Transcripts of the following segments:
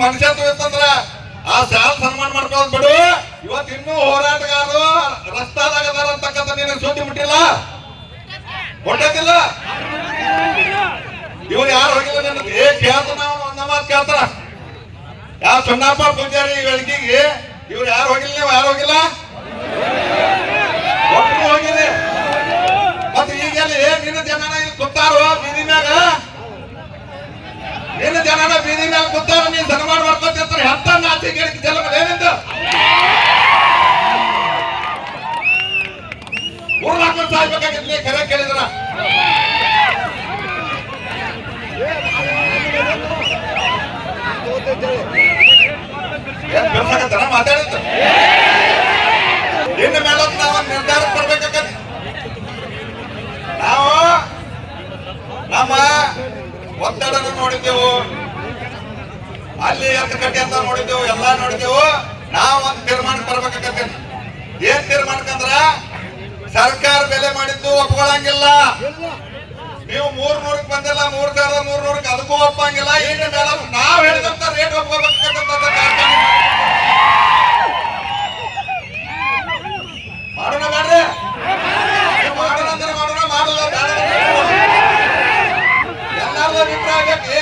ಮನುಷ್ಯತ್ವ ಇತ್ತಂದ್ರ ಆ ಸಾಲ್ ಸನ್ಮಾನ ಮಾಡ್ಕೊಳ್ಳೋದ್ ಬಿಡು. ಇವತ್ತು ಇನ್ನೂ ಹೋರಾಟಗಾರರು ರಸ್ತಾದಾಗ ಅದಾರ ಅಂತಕ್ಕಂಥ ನಿನಗೆ ಸುದ್ದಿ ಮುಟ್ಟಿಲ್ಲ, ಹೊಟ್ಟದಿಲ್ಲ. ಇವ್ರು ಯಾರು ಹೋಗಿಲ್ಲ ನಿನ್ನ ಕೇಳ್ತ ನಾವು ಒಂದ ಮಾತು ಕೇಳ್ತಾರ. ಯಾವ ಚನ್ನಪ್ಪ ಪೂಜಾರಿ ವೆಳಗಿಗೆ ಇವ್ರು ಯಾರು ಹೋಗಿಲ್ಲ, ನೀವು ಯಾರು ಹೋಗಿಲ್ಲ, ಒಟ್ಟು ಹೋಗಿರಿ. ಮತ್ತೆ ಈಗೆಲ್ಲ ನಿನ್ನ ಜನನ ಇಲ್ಲಿ ಕೂತಾರೋ ಬೀದಿ ಮ್ಯಾಗ, ನಿನ್ನ ಜನನ ಬೀದಿ ಮ್ಯಾಗ ಕೂತಾರ, ನೀನ್ ಸನ್ಮಾನ ಮಾಡ್ಕೊತಿರ್ತಾರೆ. ಹತ್ತ ನಾಚಿ ಗಿಡಕ್ಕೆ ಜನ್ಮ ಏನಿಂದ ಊರ್ಲಾಕೊಂಡು ಸಾಯ್ಬೇಕಾಗಿರ್ಲಿ. ಕರೆ ಕೇಳಿದ್ರ ಮಾತಾಡಿದ್ದು ಇನ್ನು ಮೇಲೆ ನಾವು ನಿರ್ಧಾರ ಬರ್ಬೇಕಾಗತ್ತೆ. ನಾವು ನಮ್ಮ ಒತ್ತಡನ ನೋಡಿದ್ದೆವು, ಅಲ್ಲಿ ಕಟ್ಟಿ ಅಂತ ನೋಡಿದ್ದೆವು, ಎಲ್ಲಾ ನೋಡಿದ್ದೆವು. ನಾವು ಒಂದು ತೀರ್ಮಾನಕ್ಕೆ ಬರ್ಬೇಕಾಗತ್ತೆ. ಏನ್ ತೀರ್ಮಾನಕ್ಕಂದ್ರ ಸರ್ಕಾರ ಬೆಲೆ ಮಾಡಿದ್ದು ಒಪ್ಕೊಳ್ಳಂಗಿಲ್ಲ. ನೀವು 300ಕ್ಕೆ ಬಂದಿಲ್ಲ, 3300ಕ್ಕೆ ಅದಕ್ಕೂ ಒಪ್ಪಂಗಿಲ್ಲ. ಇನ್ನು ಮೇಲೆ ನಾವ್ ಹೇಳಿದಂತ ರೇಟ್ ಒಪ್ಕೋಬೇಕಾಗತ್ತ. ಮಾಡೋಣ ಬೇಡ್ರಿ, ಮಾಡೋಣ ಅಂದ್ರೆ ಮಾಡೋಣ, ಮಾಡಲ್ಲ ಎಲ್ಲಾರು ಅಭಿಪ್ರಾಯ ಬೇಕು,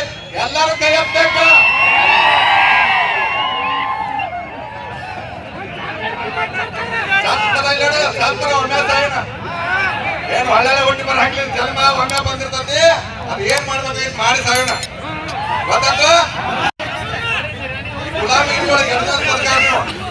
ಎಲ್ಲಾರು ಕೈ ಎತ್ತಬೇಕ. ಏನ್ ಒಳ್ಳೆ ಹುಟ್ಟಿ ಬರ ಹಾಕ್ಲಿ ಜನ್ಮ ಒಮ್ಮೆ ಬಂದಿರ್ತತಿ. ಅದು ಏನ್ ಮಾಡ್ಬೇಕು ಮಾಡಿ ಸಾಯೋಣ. ಗೊತ್ತಾಯ್ತು? ಗುಲಾಮಿ ಸರ್ಕಾರ